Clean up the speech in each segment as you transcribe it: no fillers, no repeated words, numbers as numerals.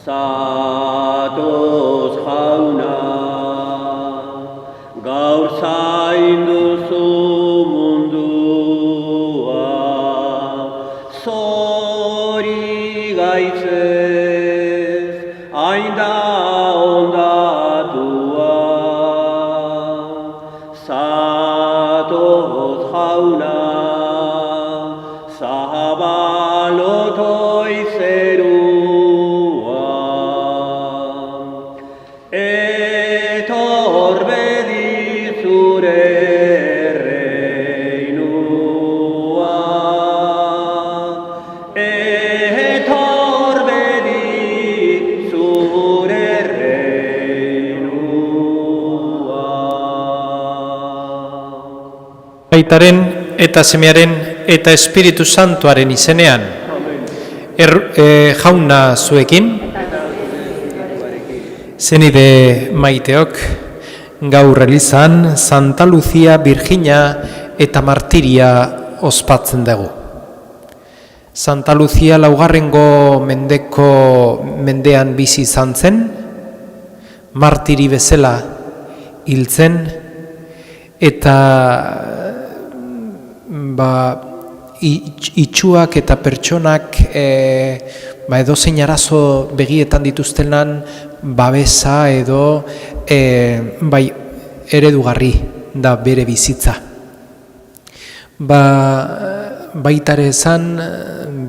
Zatoz jauna, gaur zainduzu mundua, zori gaitzez, hain da ondatua. Zatoz jauna, zabalotoi zerua, etor bedi zure reinua, etor bedi zure reinua. Aitaren eta Semearen eta Espiritu Santuaren izenean. Jauna zuekin, zenide maiteok, gaur elizan Santa Lucia Virgina eta Martiria ospatzen dugu. Santa Lucia laugarrengo mendean bizi izan zen, martiri bezala hiltzen, eta itxuak eta pertsonak edozein arazo begietan dituztenan babesa edo eredugarri da bere bizitza. Baitare esan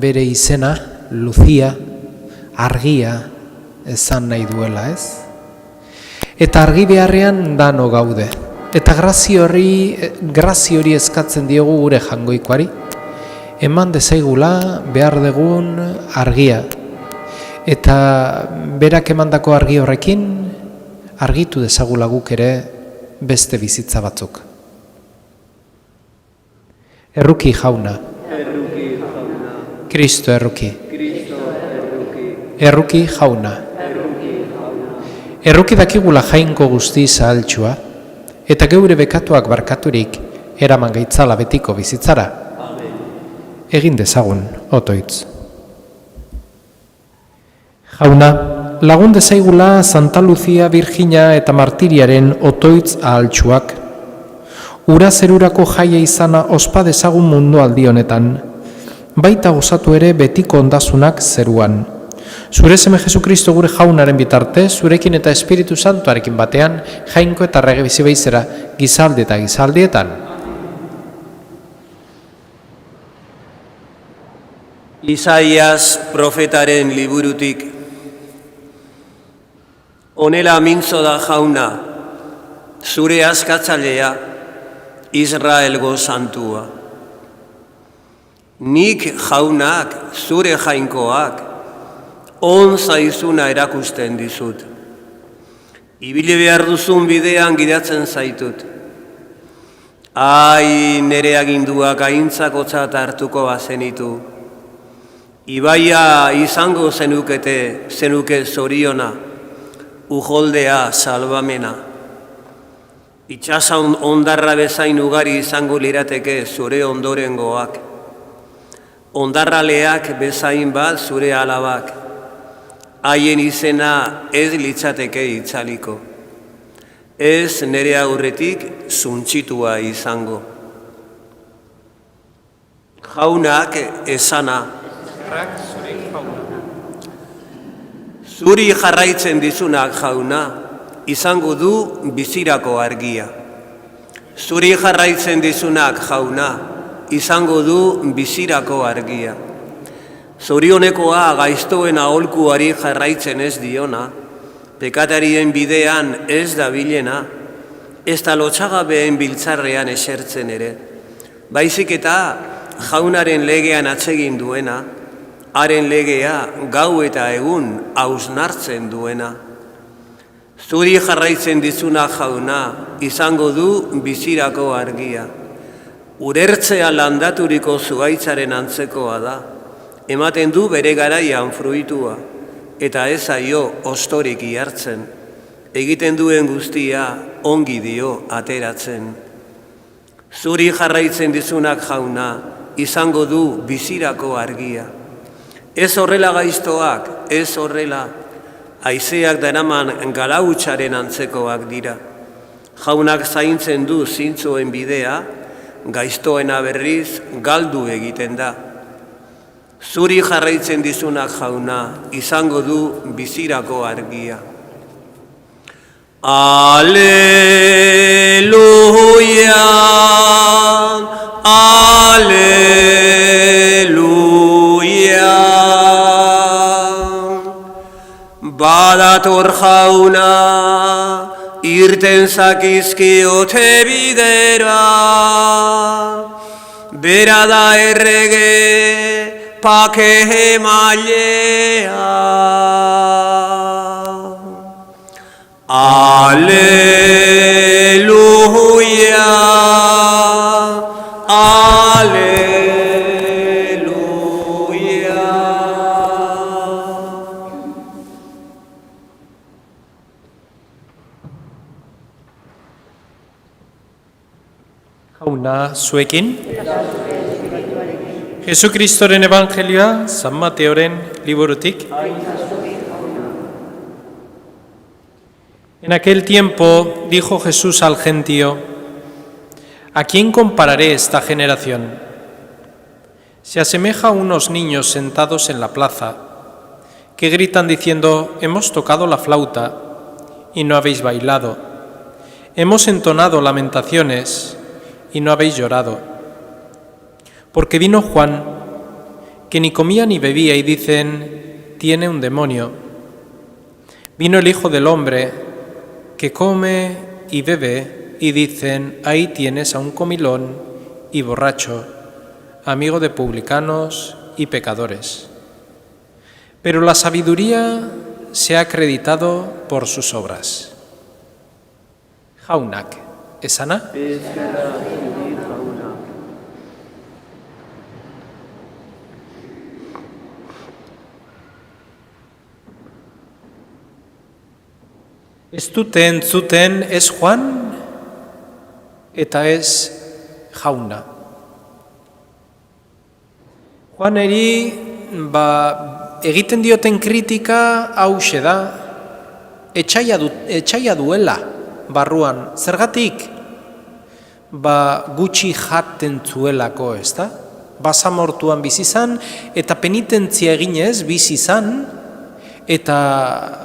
bere izena, Lucia, argia esan nahi duela, ez? Eta argi beharrean dano gaude. Eta grazio hori eskatzen diogu gure jangoikoari. Eman dezaigula behar dugun argia. Eta berak emandako argi horrekin argitu dezagula guk ere beste bizitza batzuk. Erruki jauna. Kristo erruki. Erruki jauna. Erruki dakigula jainko guzti zahaltxua, eta geure bekatuak barkaturik eraman gaitzala betiko bizitzara. Egin dezagun, otoitz. Jauna, lagun dezaigula Santa Lucia Virgina eta Martiriaren otoitz ahaltsuak. Ura zerurako jaia izana ospa dezagun mundu aldi honetan, baita gozatu ere betiko ondasunak zeruan. Zure seme Jesukristo gure jaunaren bitarte, zurekin eta Espiritu Santuarekin batean, jainko eta rege bizi beizera, gizaldi eta gizaldietan. Isaias profetaren liburutik. Honela mintzo da jauna, zure askatzailea, Israelgo santua. Nik jaunak, zure jainkoak, on zaizuna erakusten dizut. Ibili behar duzun bidean gidatzen zaitut. Ai, nere aginduak aintzakotzat hartuko bazenitu. Ibaia izango zenuke zoriona, ujoldea salbamena. Itxasa ondarra bezain ugari izango lirateke zure ondorengoak. Ondarraleak bezain bat zure alabak. Haien izena ez litzateke itzaliko. Ez nere aurretik zuntxitua izango. Jaunak esana. Zuri jarraitzen dizunak jauna, izango du bizirako argia. Zuri jarraitzen dizunak jauna, izango du bizirako argia. Zorionekoa gaiztoen aholkuari jarraitzen ez diona, pekatarien bidean ez da bilena, ez da lotxagabeen biltzarrean esertzen ere. Baizik eta jaunaren legean atsegin duena, haren legea gau eta egun hausnartzen duena. Zuri jarraitzen dizuna jauna, izango du bizirako argia. Urertzea landaturiko zuhaitzaren antzekoa da, ematen du bere garaian fruitua, eta ez zaio ostorik hartzen, egiten duen guztia ongi dio ateratzen. Zuri jarraitzen dizunak jauna, izango du bizirako argia. Ez horrela gaiztoak, ez horrela, Haizeak daraman galautsaren antzekoak dira. Jaunak zaintzen du zintzoen bidea, gaiztoena berriz galdu egiten da. Zuri jarraitzen dizunak jauna, izango du bizirako argia. Aleluia, aleluia. Badator jauna, irten zakizkiote bidera, bera da errege pake emailea. Aleluia, aleluia. Jauna, zuekin. Jesukristoren Evangelioa, San Mateoren liburutik. En aquel tiempo dijo Jesús al gentío: ¿A quién compararé esta generación? Se asemeja a unos niños sentados en la plaza, que gritan diciendo: hemos tocado la flauta y no habéis bailado, hemos entonado lamentaciones y no habéis llorado. Porque vino Juan, que ni comía ni bebía, y dicen: tiene un demonio. Vino el Hijo del Hombre, que come y bebe, y dicen: ahí tienes a un comilón y borracho, amigo de publicanos y pecadores. Pero la sabiduría se ha acreditado por sus obras. Jaunak, esana? Ez dute entzuten ez Juan eta ez jauna. Juaneri egiten dioten kritika hauxe da, etsaia duela barruan. Zergatik? Gutxi jaten zuelako, ez da? Basamortuan bizi izan eta penitentzia eginez bizi izan eta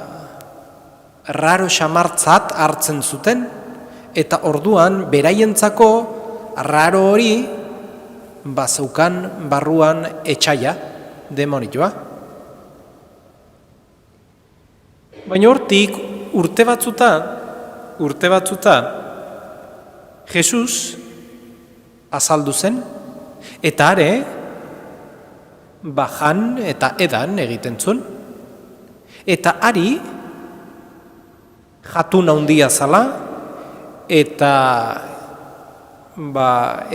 raro xamartzat hartzen zuten, eta orduan beraientzako raro hori bazeukan barruan etsaia, demonioa. Baina hortik urte batzuta Jesus azaldu zen, eta are jan eta edan egiten zuen, eta ari jatun handia zala, eta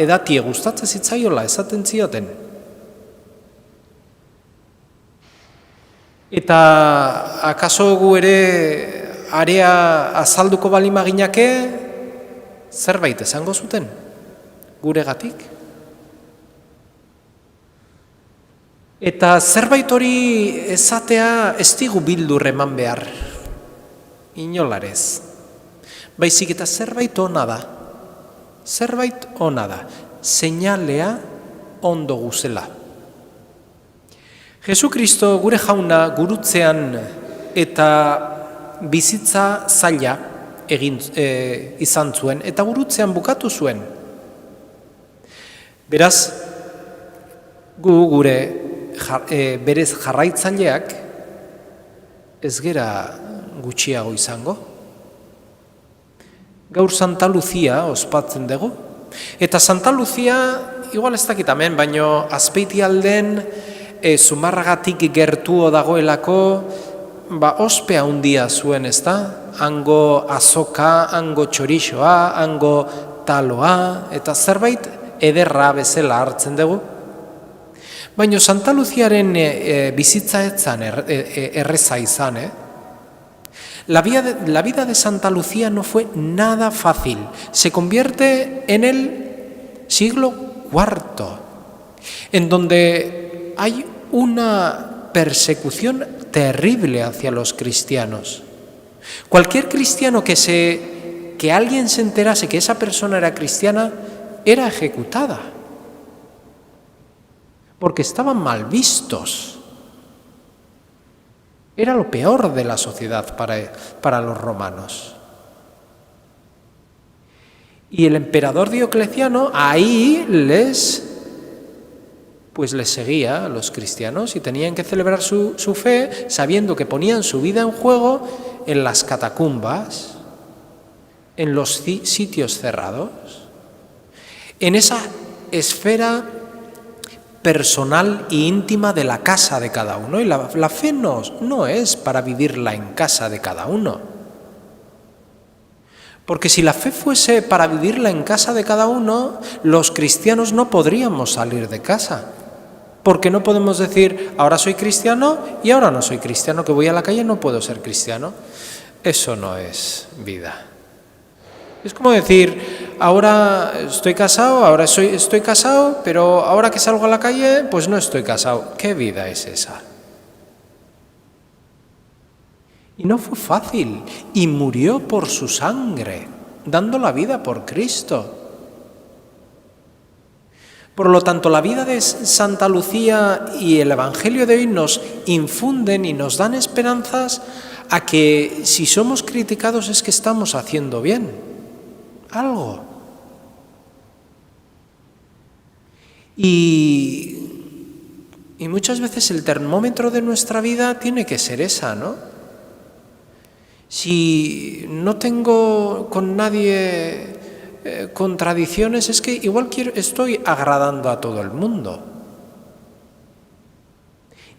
edatie gustatzen zitzaiola esaten zioten. Eta akaso gu ere area azalduko balimaginake zerbait esango zuten guregatik. Eta zerbait hori esatea ez digu bildur eman behar. Inolarez. Baizik eta zerbait ona da. Seinalea ondo guzela. Jesukristo gure jauna gurutzean eta bizitza zaila izan zuen, eta gurutzean bukatu zuen. Beraz, gure berez jarraitzaileak ez gera gutxiago izango. Gaur Santa Lucia ospatzen dugu. Eta Santa Lucia, igual ez dakit hemen, baino Azpeitialden Zumarragatik gertuo dagoelako ospea handia zuen, ez da? Hango azoka, hango txorixoa, hango taloa, eta zerbait ederra bezala hartzen dugu. Baina Santa Luciaren bizitza etzan erreza izan, La vida de Santa Lucía no fue nada fácil. Se convierte en el siglo IV, en donde hay una persecución terrible hacia los cristianos. Cualquier cristiano que alguien se enterase que esa persona era cristiana, era ejecutada, porque estaban mal vistos. Era lo peor de la sociedad para los romanos. Y el emperador Diocleciano ahí les seguía a los cristianos y tenían que celebrar su fe sabiendo que ponían su vida en juego en las catacumbas, en los sitios cerrados, en esa esfera personal e íntima de la casa de cada uno. Y la fe no es para vivirla en casa de cada uno. Porque si la fe fuese para vivirla en casa de cada uno, los cristianos no podríamos salir de casa. Porque no podemos decir, ahora soy cristiano y ahora no soy cristiano, que voy a la calle y no puedo ser cristiano. Eso no es vida. Es como decir, ahora estoy casado, estoy casado, pero ahora que salgo a la calle, pues no estoy casado. ¿Qué vida es esa? Y no fue fácil, y murió por su sangre, dando la vida por Cristo. Por lo tanto, la vida de Santa Lucía y el Evangelio de hoy nos infunden y nos dan esperanzas a que si somos criticados es que estamos haciendo bien algo. Y muchas veces el termómetro de nuestra vida tiene que ser esa, ¿no? Si no tengo con nadie contradicciones, es que igual estoy agradando a todo el mundo.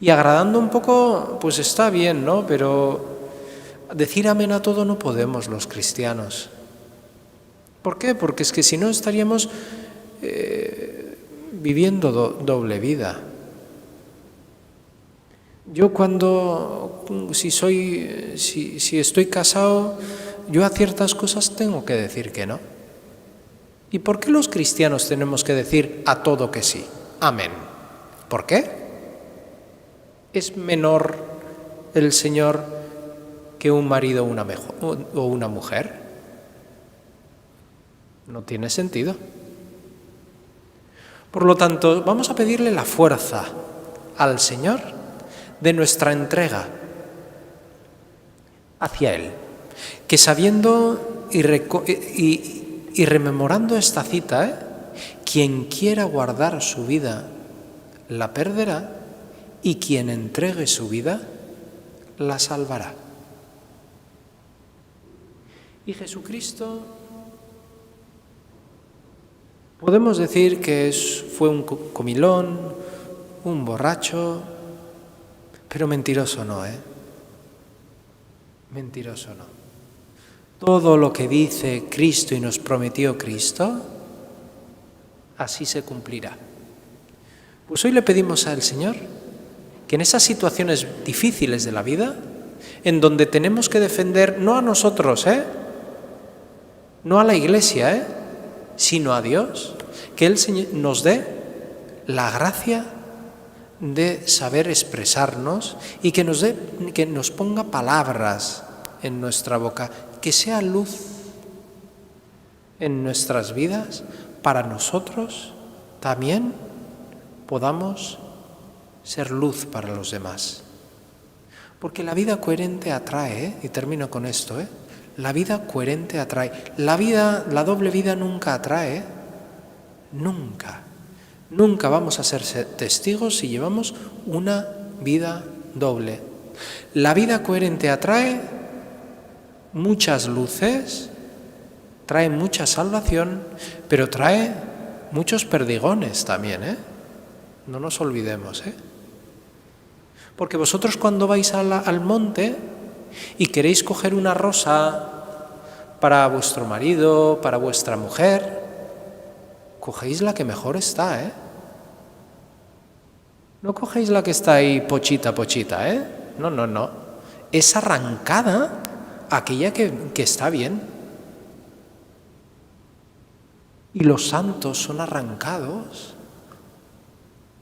Y agradando un poco, pues está bien, ¿no? Pero decir amén a todo no podemos los cristianos. ¿Por qué? Porque es que si no estaríamos viviendo doble vida. Yo si estoy casado, yo a ciertas cosas tengo que decir que no. ¿Y por qué los cristianos tenemos que decir a todo que sí? Amén. ¿Por qué? ¿Es menor el Señor que un marido o una mujer? No tiene sentido. Por lo tanto, vamos a pedirle la fuerza al Señor de nuestra entrega hacia Él, que sabiendo y rememorando esta cita, quien quiera guardar su vida la perderá, y quien entregue su vida la salvará. Y Jesucristo, podemos decir que fue un comilón, un borracho, pero mentiroso no, ¿eh? Mentiroso no. Todo lo que dice Cristo y nos prometió Cristo, así se cumplirá. Pues hoy le pedimos al Señor que en esas situaciones difíciles de la vida, en donde tenemos que defender no a nosotros, no a la Iglesia, sino a Dios, que Él nos dé la gracia de saber expresarnos y que nos ponga palabras en nuestra boca, que sea luz en nuestras vidas, para nosotros también podamos ser luz para los demás. Porque la vida coherente atrae, y termino con esto, la vida coherente atrae. La doble vida nunca atrae, nunca. Nunca vamos a ser testigos si llevamos una vida doble. La vida coherente atrae muchas luces, trae mucha salvación, pero trae muchos perdigones también, No nos olvidemos, Porque vosotros cuando vais al monte y queréis coger una rosa para vuestro marido, para vuestra mujer, cogéis la que mejor está, No cogéis la que está ahí pochita, No. Es arrancada aquella que está bien. Y los santos son arrancados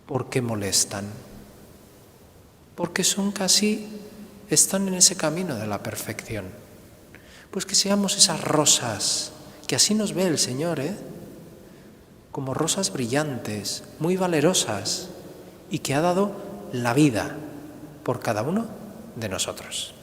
porque molestan. porque están en ese camino de la perfección. Pues que seamos esas rosas, que así nos ve el Señor, como rosas brillantes, muy valerosas, y que ha dado la vida por cada uno de nosotros.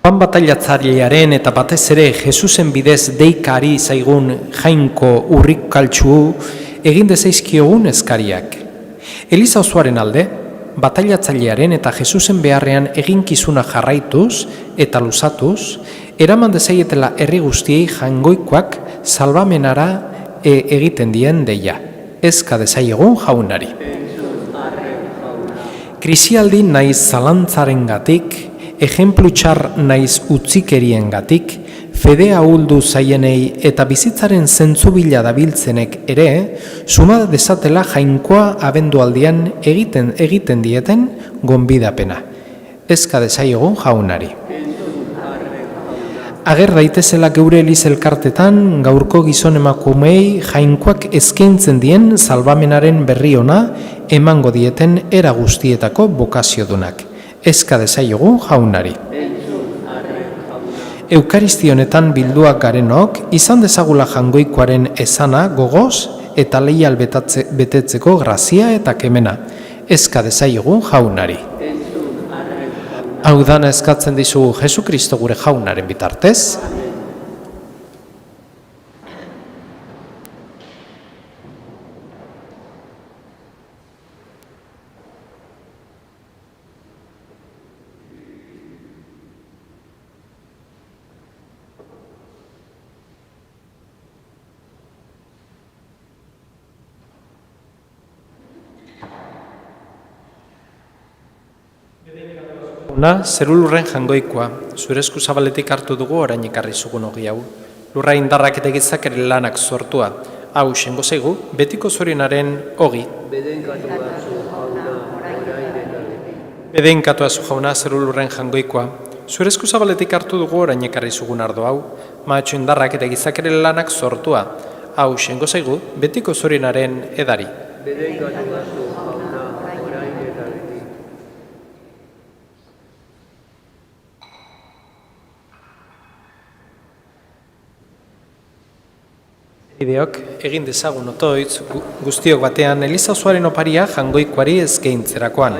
Joan batailatzailearen eta batez ere Jesusen bidez deikari zaigun jainko urrikaltsu egin dezaizkiogun eskariak. Eliza osoaren alde, batailatzailearen eta Jesusen beharrean eginkizuna jarraituz eta luzatuz, eraman dezaietela herri guztiei jaingoikoak salbamenara egiten dien deia. Eska dezaiegun jaunari. Krisialdi naiz zalantzarengatik, ejemplu txar naiz utzikeriengatik, fede ahuldu zaienei eta bizitzaren zentzubila dabiltzenek ere, suma dezatela jainkoa abendualdian egiten dieten gonbidapena. Eska dezaiegun jaunari. Ager daitezela geure eliz elkartetan gaurko gizon emakumei jainkoak eskaintzen dien salbamenaren berri ona emango dieten era guztietako bokaziodunak. Eska dezaiegun jaunari. Eukaristionetan bilduak garenok, izan dezagula jaingoikoaren esana gogoz eta leial betetzeko grazia eta kemena. Eska dezaiegun jaunari. Hau dana eskatzen dizugu Jesu Kristo gure jaunaren bitartez. Zeru lurren jangoikoa, zure esku zabaletik hartu dugu orain ekarri zugun ogi hau. Lurra indarrak eta gizakere lanak sortua, hau sengo zaigu, betiko zorionaren ogi. Bedeinkatu zu jauna zeru lurren jangoikoa, zure esku zabaletik hartu dugu orain ekarri zugun ardo hau, mahatxo indarrak eta gizakere lanak sortua, hau sengo zaigu, betiko zorionaren edari. Ideok, egin dezagun otoitz guztiok batean Eliza osoaren oparia jangoikoari eskaintzerakoan.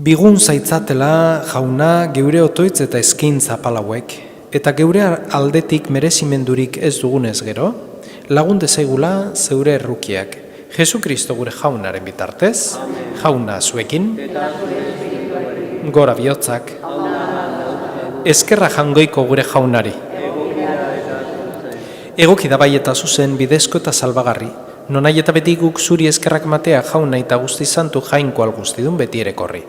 Bigun zaitzatela jauna geure otoitz eta eskaintza palauek, eta geure aldetik merezimendurik ez dugunez gero, lagun dezaigula zeure errukiak. Jesu Kristo gure jaunaren bitartez, jauna zuekin, gora bihotzak, eskerra jangoiko gure jaunari. Egoki da bai eta zuzen bidezko eta salbagarri, nonai eta beti guk zuri eskerrak matea jauna eta guzti santu jainko alguztidun beti erekorri.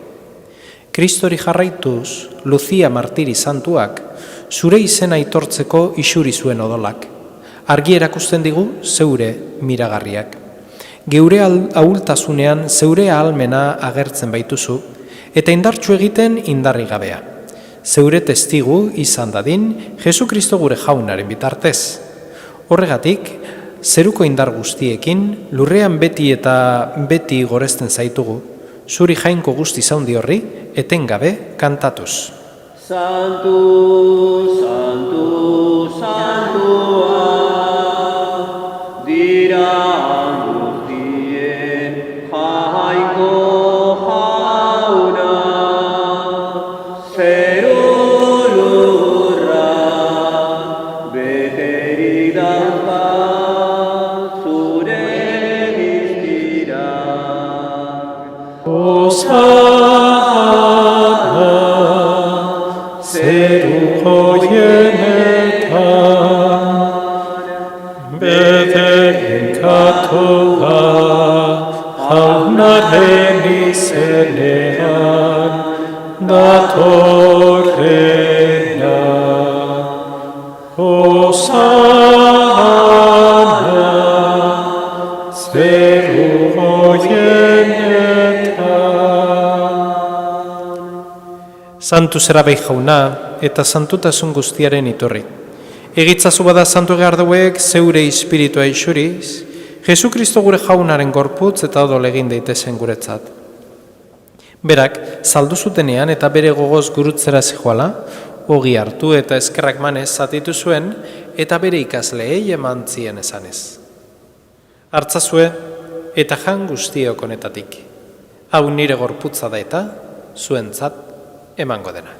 Kristori jarraituz, Lucia martiri santuak, zure izena aitortzeko isuri zuen odolak. Argi erakusten digu zeure miragarriak. Geure ahultasunean zeure ahalmena agertzen baituzu, eta indartsu egiten indarri gabea. Zeure testigu izan dadin, Jesu Kristo gure jaunaren bitartez. Horregatik, zeruko indar guztiekin, lurrean beti eta beti goresten zaitugu, zuri jainko guzti zaundi horri, etengabe kantatuz. Santu, santu, santua, dira Hosanna, Santu zera behi jauna eta santutasun guztiaren iturri. Egitzazu bada santu egardauek zeure espiritua isuriz, Jesu Kristo gure jaunaren gorputz eta odol egin daitezen guretzat. Berak, saldu zutenean eta bere gogoz gurutzera zijoala, ogi hartu eta eskerrak manez zatitu zuen eta bere ikasleei eman zien esanez. Hartzazue eta jan guztiok honetatik. Hau nire gorputza da eta zuentzat emango dena.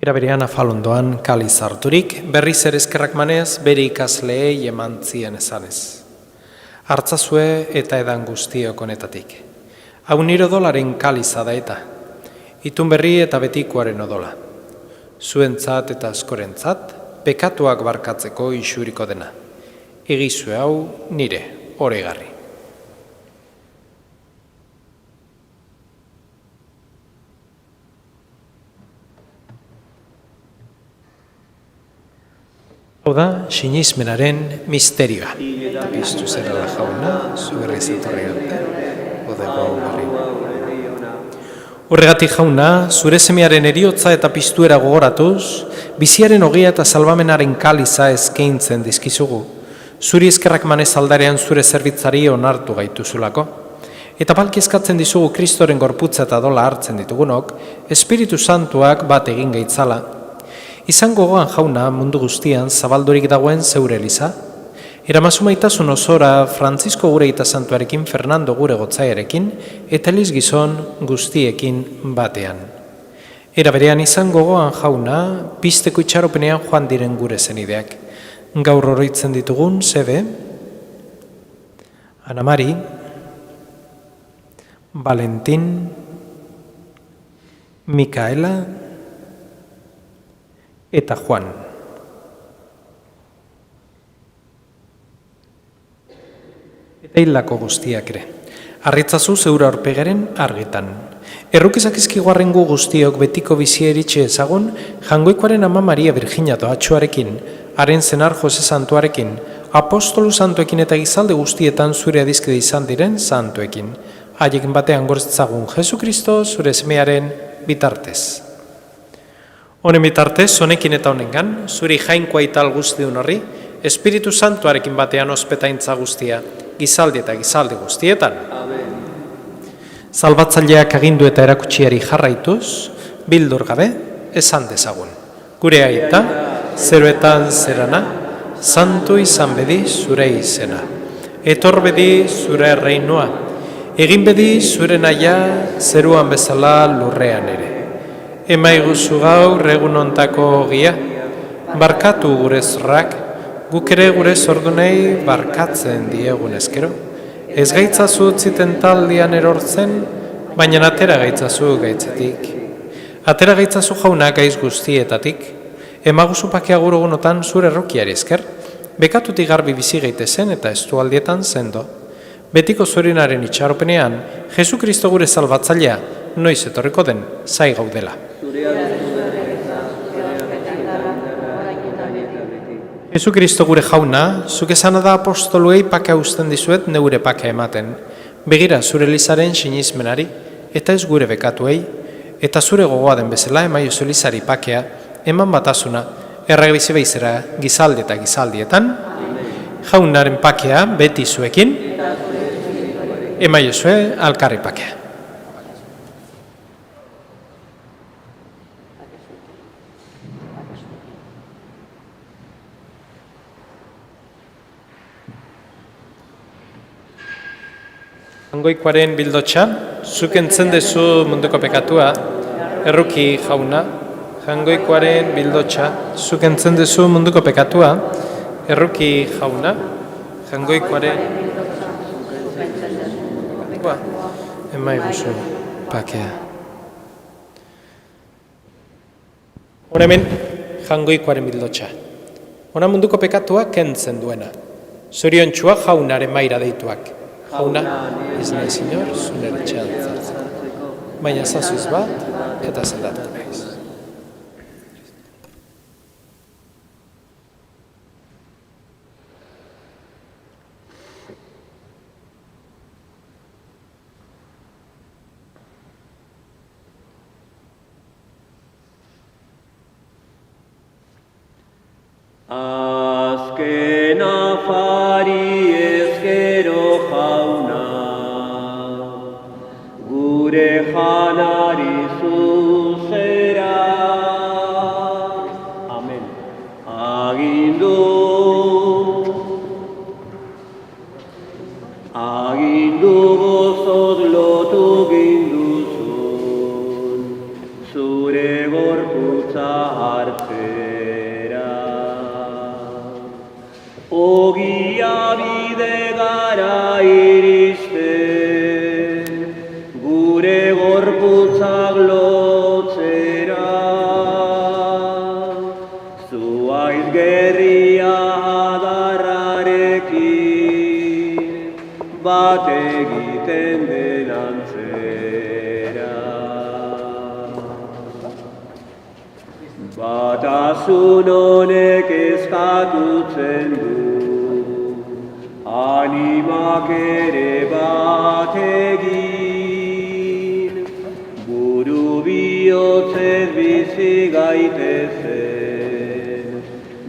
Era berean afalondoan kaliz harturik, berriz ere eskerrak manez bere ikasleei eman zien esanez. Hartzazue eta edan guztiok honetatik. Hau nire odolaren kaliza da eta, itun berri eta betikoaren odola. Zuentzat eta askorentzat, pekatuak barkatzeko isuriko dena. Egizue hau nire oregarri. Hau da, sinismenaren misterioa. Eta piztu zerala jauna, zu berriz etorri arte, odego hau berri. Horregatik jauna, zure semearen eriotza eta piztuera gogoratuz, biziaren ogia eta salbamenaren kaliza eskaintzen dizkizugu. Zuri eskerrak manez aldarean zure zerbitzari onartu gaituzulako. Eta balki eskatzen dizugu Kristoren gorputza eta dola hartzen ditugunok, Espiritu Santuak bat egin gaitzala. Izan gogoan jauna mundu guztian zabaldurik dagoen zeure eliza. Eramazu maitasun osora Frantzisko gure eta santuarekin, Fernando gure gotzaiarekin, eta eliz gizon guztiekin batean. Era berean izan gogoan jauna, pizteko itxaropenean joan diren gure zenideak. Gaur oroitzen ditugun, Sebe, Ana Mari, Valentin, Mikaela, eta Juan. Eta hildako guztiak ere. Arritzazu zeura aurpegaren argitan. Errukizak izkiguarrengu guztiok betiko bizia eritxe ezagun, jangoikoaren ama Maria Virginia doatxoarekin, haren zenar Jose Santuarekin, apostolu santuekin eta gizalde guztietan zure adizkide izan diren santuekin. Haiekin batean gortzagun Jesu Kristo zure semearen bitartez. Honen bitartez, honekin eta honengan, zuri jainkoa ital guztiun horri, Espiritu Santuarekin batean ospetaintza guztia, gizaldi eta gizaldi guztietan. Amen. Salbatzaileak agindu eta erakutsiari jarraituz, bildur gabe, esan dezagun. Gure aita, zeruetan zerana, santu izan bedi zure izena. Etor bedi zure reinua, egin bedi zure naia, zeruan bezala lurrean ere. Emaiguzu gaur egun ontako ogia, barkatu gure zorrak, guk ere gure zordunei barkatzen diegun ezkero. Ez gaitzazu utziten taldian erortzen, baina atera gaitzazu gaitzetik. Atera gaitzazu jauna gaiz guztietatik, emaguzu pakea gurugunotan zure errokiari esker, bekatutik garbi bizi gaitezen eta estualdietan zendo. Betiko zorinaren itxaropenean, Jesu Kristo gure salbatzailea, noiz etorriko den, zai gaudela. Jesu Kristo gure jauna, zuk esana da apostoluei pakea usten dizuet neure pakea ematen. Begira zure elizaren sinismenari, eta ez gure bekatuei, eta zure gogoa den bezala emaiozu elizari pakea, eman batasuna, erregibizi behizera gizaldi eta gizaldietan, jaunaren pakea beti zuekin, emaiozue alkarri pakea. Jangoikoaren bildotxa, zuk entzen dezu munduko pekatua, erruki jauna. Jangoikoaren bildotxa, zuk entzen dezu munduko pekatua, erruki jauna. Jangoikoaren pekatua, emaiguzu pakea. Hora hemen, jangoikoaren bildotxa. Hona munduko pekatua kentzen duena. Zorion txua jaunaren maira deituak. Jauna, ez nahi zinor, zunera txean zartzen. Baina zazuiz bat, eta zeldatu nahiz. Azken afari ezkero jauna, gure janari zuzera. Amen. Agindu gozoz lotu ginduzun, zure gorputza hartzera. Ogia bide gara iristen, gure gorputzak lotzera. Zuaiz gerria adarrarekin, bat egiten den antzera. Batasun honek eskatutzen du, animak ere bat egin, buru bihotzez bizi gaitezen,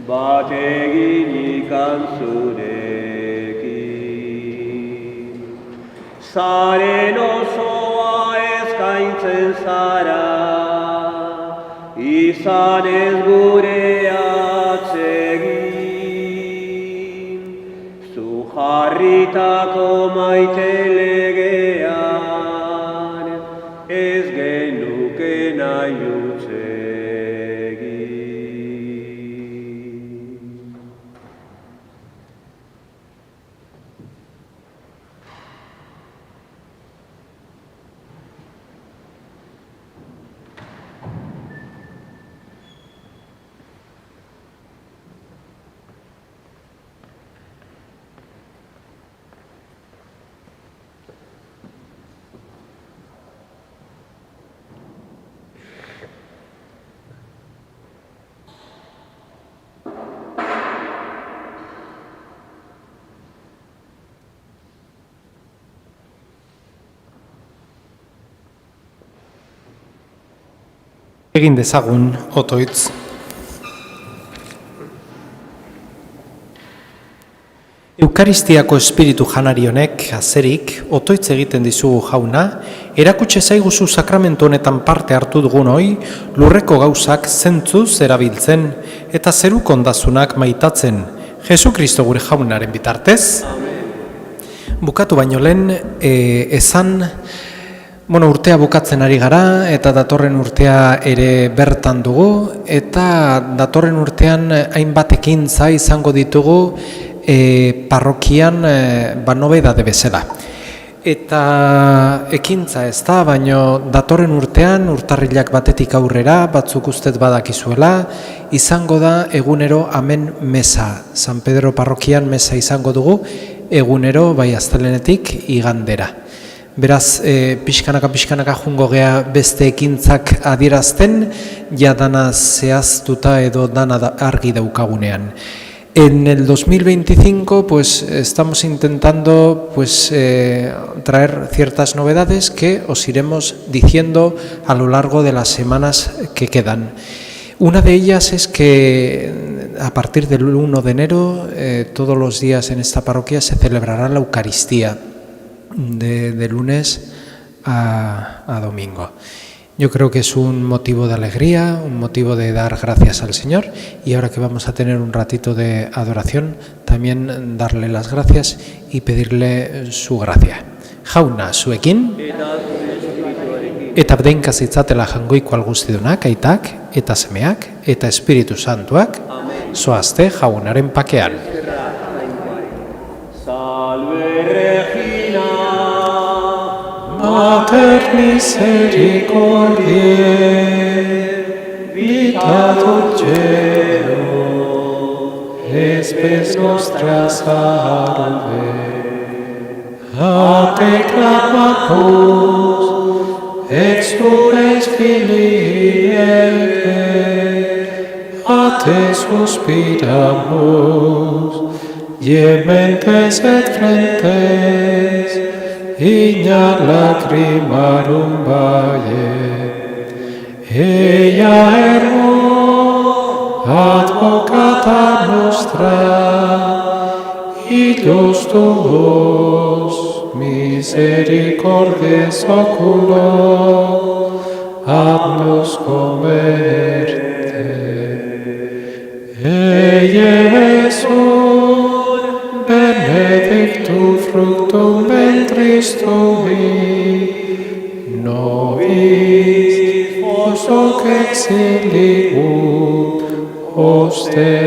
bat egin ikan zurekin. Zaren osoa eskaintzen zara, izan ez gure atsegin, zu jarritako maite legean, ez genuke nahi utzegin. Egin dezagun otoitz. Eukaristiako espiritu janari honek, azerik, otoitz egiten dizugu jauna, erakutse zaiguzu sakramentu honetan parte hartu dugun hoi, lurreko gauzak zentzuz erabiltzen eta zeruko ondasunak maitatzen, Jesu Kristo gure jaunaren bitartez. Bukatu baino lehen, urtea bukatzen ari gara eta datorren urtea ere bertan dugu eta datorren urtean hainbat ekintza izango ditugu parrokian nobedade bezala. Eta ekintza ez da, baino datorren urtean urtarrilak batetik aurrera, batzuk ustez badakizuela, izango da egunero amen mesa. San Pedro parrokian mesa izango dugu egunero bai astelehenetik igandera. Beraz, pixkanaka jungo gea beste ekintzak adierazten, ja dana zehaztuta edo dana argi daukagunean. En el 2025 estamos intentando traer ciertas novedades que os iremos diciendo a lo largo de las semanas que quedan. Una de ellas es que a partir del 1 de enero, todos los días en esta parroquia se celebrará la Eucaristía. De lunes a domingo. Yo creo que es un motivo de alegría, un motivo de dar gracias al Señor, y ahora que vamos a tener un ratito de adoración, también darle las gracias y pedirle su gracia. Jauna zuekin, eta bdenka zitzatela jangoiko alguztidunak, aitak, eta semeak, eta Espiritu Santuak, zoazte jaunaren pakean. Salve Regina, Mater misericordiae, vita dulcedo, espes nostra salve. A te clamamus, ex plures Filii Eve, a te suspiramus, gementes et flentes, igna lacrimarum valle. Ella erró advocata nostra, illos tuos, misericordes oculo, habnos converte. Jesús, benedictum fructum ventris tui, nobis vos hoc exilium ostende.